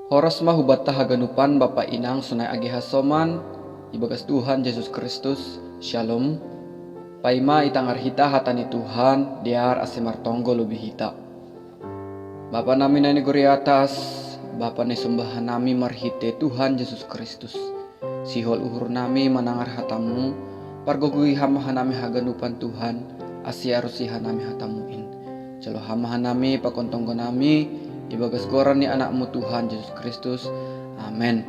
Horas mahubata haganupan Bapa Inang sunai agi hasoman ibagas Tuhan Yesus Kristus. Shalom. Paima itangar hita hatani Tuhan diar asemar tonggo lebih hita. Bapa nami nani gori atas, Bapa ni sumbahan nami marhite Tuhan Yesus Kristus. Sihol uhur nami manangar hatamu, pargogui hamahan nami haganupan Tuhan, asiarusihan nami hatamuin. Jalo hamahan nami pakontonggo nami, ibagas goran ni anakmu Tuhan Yesus Kristus. Amen.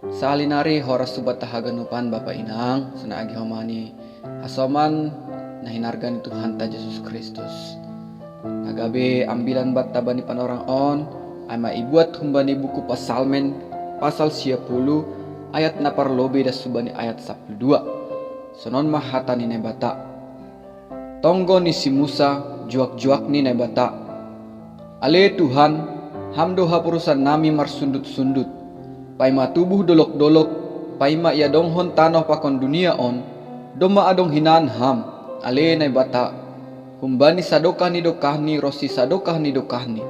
Salinari horas subat tahaganupan Bapa Inang, sana agi homani asoman nahinargan Tuhan ta Yesus Kristus. Nagabe ambilan bat tabani panorang on, ay maibuat humbani buku Pasalmen pasal 10 ayat naparlobe das subani ayat 12. Sonon mahatani nebata. Tonggo ni si Musa juak-juak ni nebata. Ale Tuhan, hamdo hapurusan nami marsundut-sundut. Paima tubuh dolok-dolok, paima ia donghon tanoh pakon dunia on, doma adong hinaan ham, ale nebata. Humbani sadokah ni dokahni, rosi sadokah ni dokahni.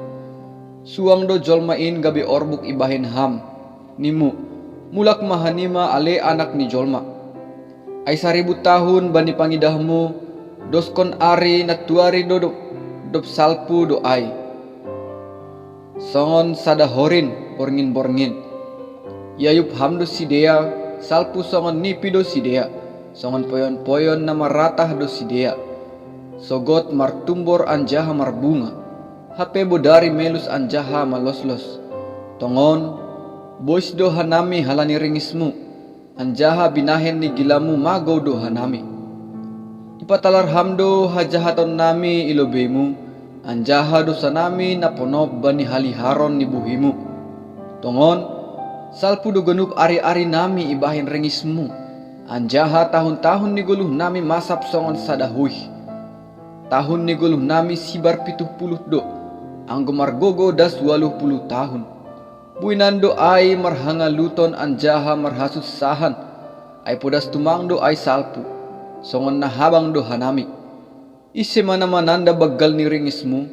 Suang do jolmain gabi orbuk ibahin ham, nimu, mulak mahanima ale anak ni jolma. Ay 1000 tahun bani pangidahmu, doskon ari natuari do dop salpu do ay. Songon sadahorin borngin-borngin. Yayup hamdo sidea, salpu songon nipi do sidea, songon poyon-poyon na maratah do sidea. Sogot martumbor anjaha marbunga, hape bodari melus anjaha maloslos. Tongon, bois do hanami halani ringismu, anjaha binahen ni gilamu magaw do hanami. Ipatalar hamdo hajahaton nami ilobemu, anjaha do sanami naponob bani haliharon ni buhimu. Tongon, salpu do genup ari-ari nami ibahin ringismu, anjaha tahun-tahun ni guluh nami masap songon sadahuih. Tahun ni guluh nami sibar 70 do, anggo margogo das 80 tahun. Buinan do ay marhanga luton anjaha marhasus sahan, ay podas tumang do ay salpu, songon nahabang do hanami. Ise mana mananda baggal ni ringismu,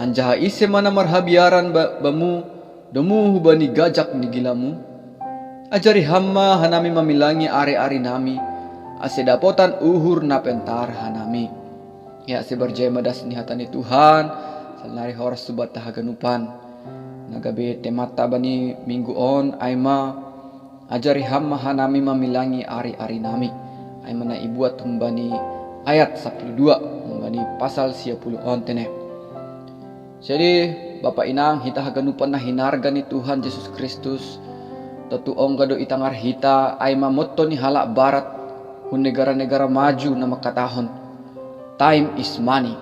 anjaha ise mana marhabiaran bamu, domu hubani gajak ni gilamu. Ajari hamma hanami mamilangi ari-ari nami, ase dapotan uhur na pentar hanami. Ya seberjaya madas nihatani Tuhan, salnari horas subat tahaganupan. Nagabe temata bani minggu on, aima ajari hamma hanami mamilangi ari-ari nami. Aima na ibuat humbani ayat 12, humbani pasal 10 on teneh. Jadi Bapa Inang hita haganupan na hinargan ni Tuhan Yesus Kristus. Totuong gado itangar hita aima motto ni halak barat hun negara-negara maju na makatahon. Time is money.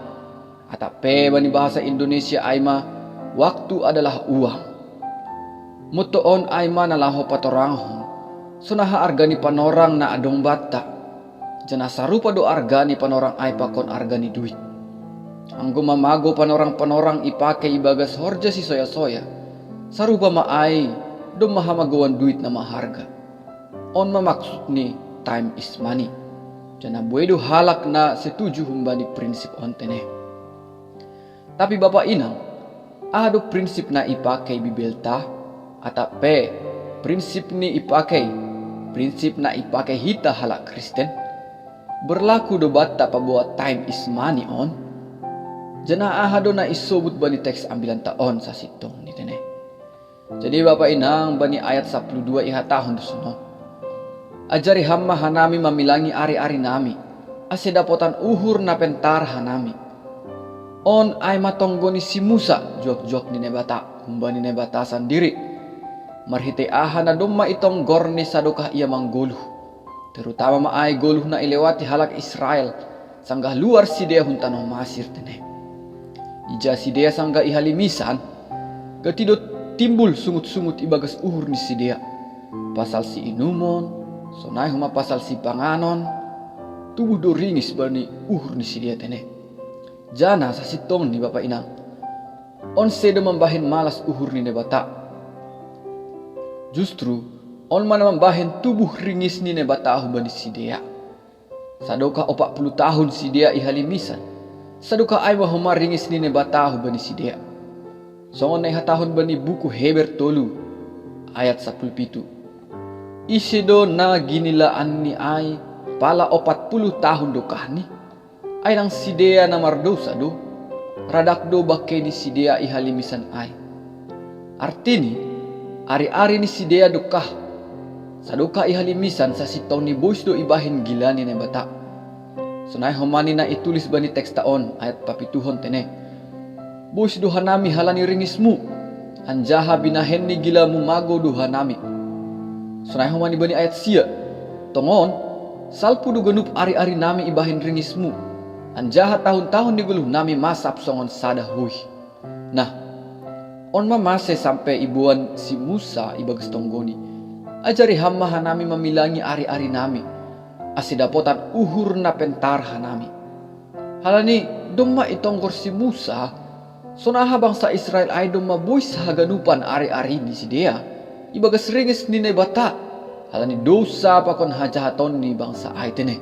Atape bani bahasa Indonesia aima waktu adalah uang. Mutoon aima nalaho patorangho. Sunaha argani panorang na adong bata. Jana sarupa do argani panorang ay pakon argani duit. Anggo mamago panorang-panorang ipake ibagas horja si soya-soya. Sarupa maay do mahamagawan duit na maharga. On mamaksud ni time is money. Jana buedo halak na setuju humbani prinsip ontene. Tapi Bapa Inang, ado prinsip na ipakai bibelta, atape prinsip ni ipakai, prinsip na ipakai hita halak Kristen. Berlaku do bata pabuat time is money on. Jana ahado na isobut bani teks ambilan taon sa sitong ni tene. Jadi Bapa Inang bani ayat 12 ihatahon dusuno. Ajari hamma hanami mamilangi ari-ari nami, ase dapotan uhur na pentar hanami. On ay matonggo ni si Musa juak-juak ni nebata, humbani nebata sandiri. Marhite aha na dumma itong gorni sadokah ia mangguluh. Terutama maay guluh na ilewati halak Israel, sanggah luar sidea huntano masir teneh. Ija sidea sanggah ihalimisan, gatido timbul sungut-sungut ibagas uhur ni sidea. Pasal si inumon, sonai huma pasal si panganon, tubuh do ringis bani uhur ni sidia teneh. Jana sa sitong ni Bapa Inang, on sedo membahin malas uhur ni nebata. Justru on mana membahin tubuh ringis ni nebata bani sidia. Sadoka 40 tahun sidia ihalimisan, sadoka ay huma ringis ni nebata bani sidia. Songon na ihatahon bani buku Heber tolu ayat 17. Isido na ginilaan ni ay pala 40 tahun do kahni. Ay nang sidea na mardosa do. Radak do bakke ni sidea ihalimisan ay. Artini, ari-ari ni sidea do kah. Saduka ihalimisan sa sitaw ni boys do ibahin gila ni bata. Sunay humani na itulis bani teks taon ayat papituhon tene. Boys do hanami halani ringismu. Anjaha binahen ni gila mu mago do hanami. Sunay humani bani ayat siya. Tongon, salpu do ganup ari-ari nami ibahin ringismu. Anjaha tahun-tahun di guluh nami masap songon sada huy. Nah, on mamase sampai ibuan si Musa ibagas tonggoni. Ajari hamma hanami mamilangi ari-ari nami. Asidapotan uhur na pentar hanami. Halani dumma itonggor si Musa. Sonaha bangsa Israel ay dumma boys haganupan ari-ari di sidea. Ibagas ringis ni bata. Halani dosa pakon hajahaton ni bangsa ay tene.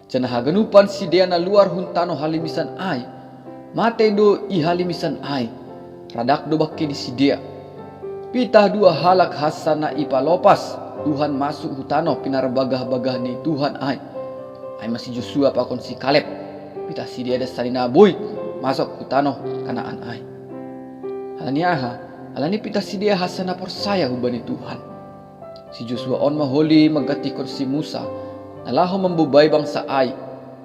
Jana haganupan sidea na luar huntano halimisan ay. Mate do ihalimisan ay. Radak do bakke di sidea. Pitah dua halak hasan na ipalopas. Tuhan masuk hutano pinarbagah-bagah ni Tuhan ay. Ay masih Joshua pakon si Kaleb. Pitah sidea da salina boy. Masuk hutano Kanaan ay. Alani pitah sidea hasan na persaya hubani Tuhan. Si Joshua on maholi magatikon si Musa. Nalaho membubay bangsa ay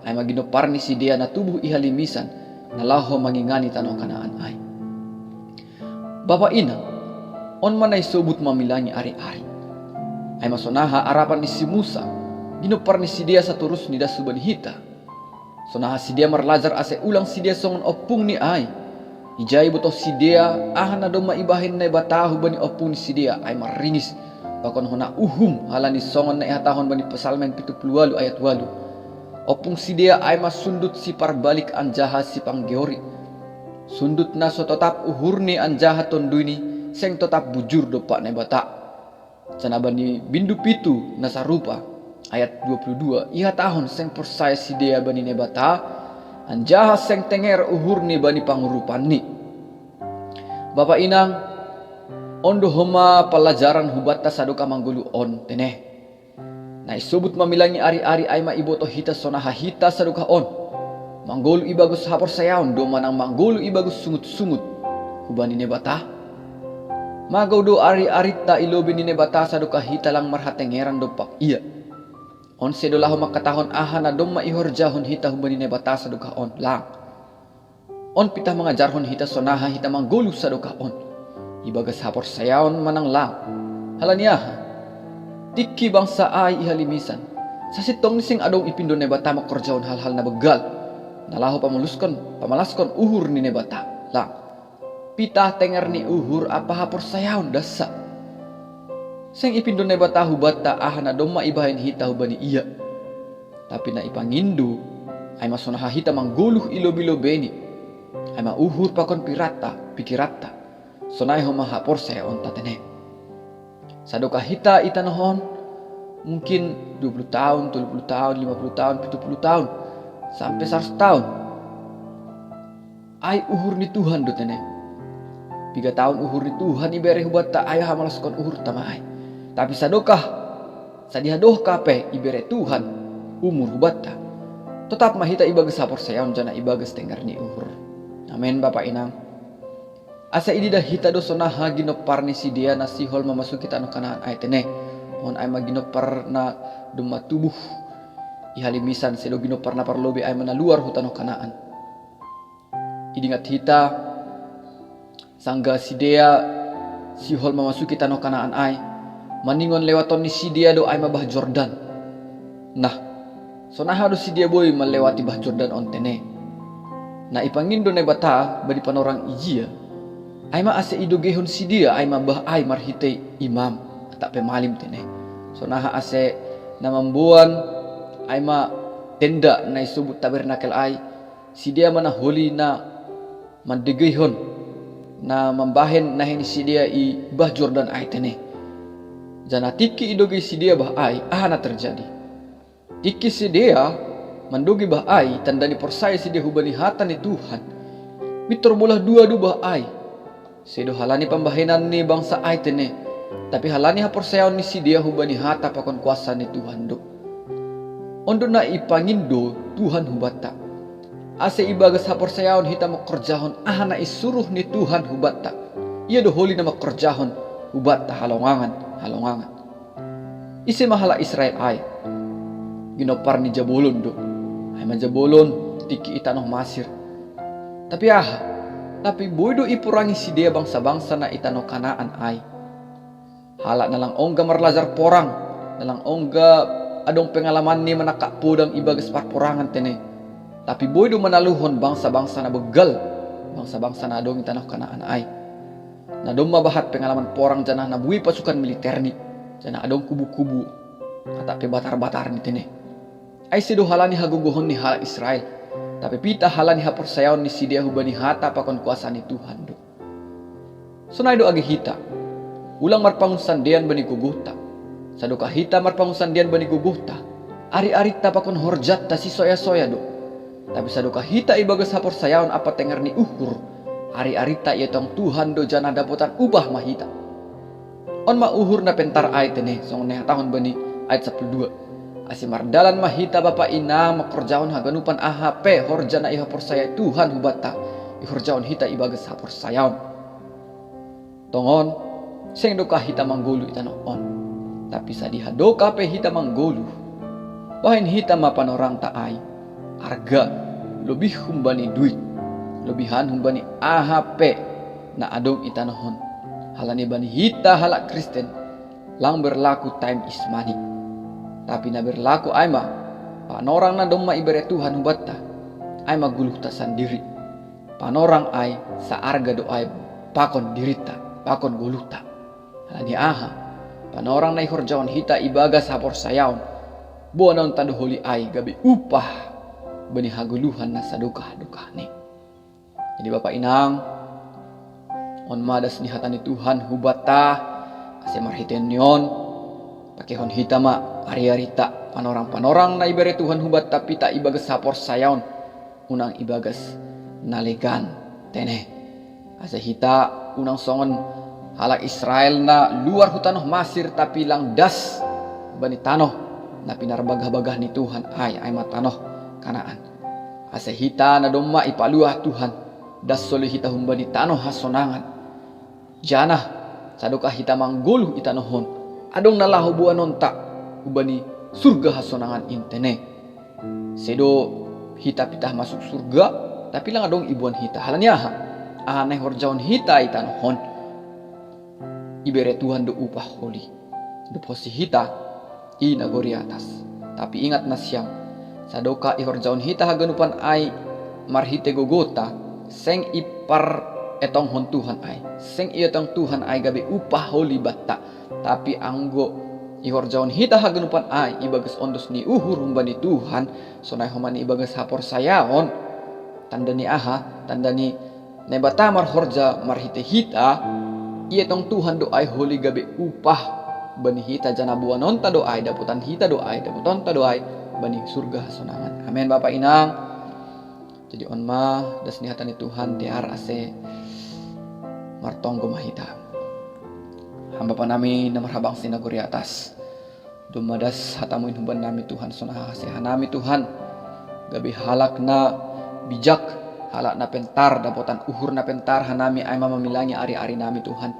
maginopar ni sidea na tubuh ihalimisan. Nalaho magingani tanong Kanaan ay. Bapa ina, on manay subut mamilangi ari-ari. Ay masonaha arapan ni si Musa. Ginopar ni sidea sa turus ni dasuban hita. Sonaha sidea marlajar ase ulang sidea songon opung ni ay. Ijay buto sidea ahan na doma ibahin na batahu bani opung ni sidea ay maringis. Bakon hona uhum halani songon na ihatahon bani Pasalmen 78 ayat 8. Opung sidea ay masundut si parbalik anjaha si panggeori. Sundut na so tetap uhurni anjaha tonduni seng tetap bujur dopak na bata. Canaban ni bindu pitu nasarupa ayat 22. Iha tahun seng persaya sidea bani nebata. Anjaha seng tenger uhurni bani pangurupan ni. Bapak inang, ondo homa pelajaran hubata sadoka manggulu on teneh. Na isubut mamilangi ari-ari ay maiboto hita sonaha hita sadoka on. Manggulu ibagus hapor sayaon do manang manggulu ibagus sungut-sungut hubani nebata. Magaw do ari-ari ta ilobi ni nebata sadoka hita lang marhatengeran do pak iya. On sedolaho makatahon aha na dom maihorjahon hita hubani nebata sadoka on lang. On pitah mengajarhon hita sonaha hita manggulu sadoka on. Ibagas hapor sayaon manang lang. Halaniaha. Tiki bangsa ay ihalimisan. Sa sitong nising adong ipindo nebata makorjahon hal-hal na begal. Nalaho pamalaskon uhur ni nebata lang. Pitah tenger ni uhur apa hapor sayaon dasa. Seng ipindo nebata hubata aha na dom maibahin hita hubani iya. Tapi na ipangindu ay masonaha hita mangguluh ilobi-lobeni. Ay mauhur pakon pikirata. Sonay ho mahapor sayaon tatene. Sadoka hita itanohon mungkin 20 tahun, 30 tahun, 50 tahun, 70 tahun sampai 100 tahun. Ay uhur ni Tuhan do tene. 3 tahun uhur ni Tuhan ibere hubata ay hamalaskon uhur tama ay. Tapi sadokah sadihadoh kape ibere Tuhan umur hubata. Tetap mahita ibagas hapor sayaon jana ibagas tenggar ni uhur. Amen Bapak Inang. Asa ini dah hita do sonaha ginopar ni sidea na sihol mamasuki tanah Kanaan ay tene. Mon ay maginopar na duma tubuh ihalimisan sedo ginopar na parlobe ay manaluar hutano Kanaan. Idingat hita sangga sidea sihol mamasuki tanah Kanaan ay maningon lewaton ni sidea do ay mabah Jordan. Nah, sonaha do sidea boy melewati bah Jordan on tene. Na ipangindo na bata badi panorang ijia ay ase idogehon sidea ay mabah ay marhitay imam tak pemalim tene. Sonaha ase na mambuan ay tenda na isubut tabernakel ay sidea mana holi na mandegehon na mambahen na hen sidea i bah Jordan ay tene. Jana tiki idoge sidea bah ay na terjadi. Tiki sidea mandogi bah ay tanda ni persaya sidea hubani hatan ni Tuhan. Mitor bolah dua bah ay Sedo halani pambahinan ni bangsa ay tene. Tapi halani haporsayaw ni si dia hubani hata pakon kuasa ni Tuhan do. Ondo na ipangindo Tuhan hubata. Ase ibagas haporsayaw hita makorjahon aha na isuruh ni Tuhan hubata. Ia do holi na makorjahon hubata halongangan. Isi mahala Israel ay ginopar ni Jabolon do. Ay majabolon tiki itanoh Masir. Tapi boydo ipurangi si dia bangsa-bangsa na itanoh Kanaan ay. Hala nalang ongga marlazar porang, nalang ongga adong pengalaman ni manakapudang ibagas parporangan tene. Tapi boydo manaluhon bangsa-bangsa na begal, bangsa-bangsa na adong itanoh Kanaan ay. Nadong mabahat pengalaman porang janah nabui pasukan militer ni. Janah adong kubu-kubu atape batar-batar ni tene. Ay sido halani haguguhon ni hala Israel. Tapi pita halani haporsayaw ni si dia hubani hata pakon kuasa ni Tuhan do. Sunay do agi hita. Ulang marpangusandian bani guguhta. Saduka hita marpangusandian bani guguhta. Ari-ari ta pakon horjat ta si soya-soya do. Tapi saduka hita ibagas haporsayawan apa tenger ni uhur. Ari-ari ta ietong Tuhan do jana dapotan ubah mahita. On ma uhur na pentar ay tene song neha tahun bani ayat 12. Asimar dalan mahita bapa ina makorjaon haganupan AHP horjana iha porsaya Tuhan hubata ihorjaon hita ibagas haporsayaon. Tongon seng doka hita manggulu itanoon. Tapi sadiha doka pe hita manggulu. Bahin hita mapanorang taay. Arga lebih humbani duit. Lebihan humbani AHP na adong itanohon. Halani bani hita halak Kristen lang berlaku time is money. Tapi na berlaku ay ma panorang na dong maibere Tuhan hubata ay maguluh ta sandiri. Panorang ay sa arga do ay pakon dirita, pakon guluta. Halani aha panorang na ihorjaon hita ibagas haporsayaon. Buanon taduholi ay gabi upah bani haguluhan na sadukah-dukah ni. Jadi Bapak Inang on madas ni hata ni Tuhan hubata ase marhiten nyon pakehon hita ma ari-arita panorang-panorang na ibere Tuhan hubata pita ibagas haporsayaon unang ibagas nalegan tene ase hita unang songon halak Israel na luar hutanoh Masir tapi lang das bani tanoh na pinarbagah-bagah ni Tuhan ay matanoh Kanaan. Ase hita na domma ipaluah Tuhan das soli hita humbani tanoh hasonangan. Janah saduka hita mangguluh itanohon adong nalahu buanon ta ubani surga hasonangan intene. Sedo hita pitah masuk surga tapi lang adong ibuan hita halanya aneh horjaon hita itanohon ibere Tuhan do upah holi do posi hita i nagori atas. Tapi ingat na siyam sadoka ihorjaon hita haganupan ay marhite gogota seng ipar etong hon Tuhan ay seng ietong Tuhan ay gabi upah holi batta. Tapi anggo ihorjaon hita haganupan ay ibagas ondos ni uhur humbani Tuhan sonay humani ibagas haporsayaon tanda ni aha tanda ni nebatamar horja marhite hita ietong Tuhan do ay holi gabi upah bani hita jana buanon ta do ay daputan hita do ay daputon ta do ay bani surga hasonangan. Amin Bapak Inang. Jadi on ma das ni hata ni Tuhan tiar ase martonggo mahita. Hamba pa nami na marhabang sinaguri atas. Dumadas hatamuin humban nami Tuhan sonah hasehan nami Tuhan. Gabi halak na bijak halak na pentar dapotan uhur na pentar hanami ay mamamilangi ari-ari nami Tuhan.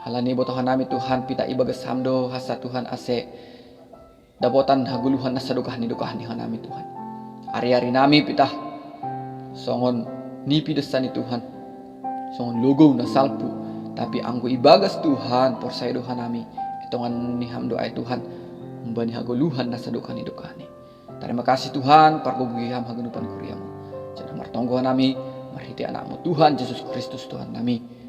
Halani botohan nami Tuhan pita ibagas hamdo hasa Tuhan ase dapotan haguluhan na sadukah ni hanami Tuhan. Ari-ari nami pita songon nipi desan ni Tuhan. Songon logo na salpu tapi anggo ibagas Tuhan porsaya doha nami itongan ni hamdo ay Tuhan umbani haguluhan na sadukah ni. Terima kasih Tuhan pargogiham haganupan kuriamu. Jangan martonggo nami marhiti anakmu Tuhan Yesus Kristus Tuhan nami.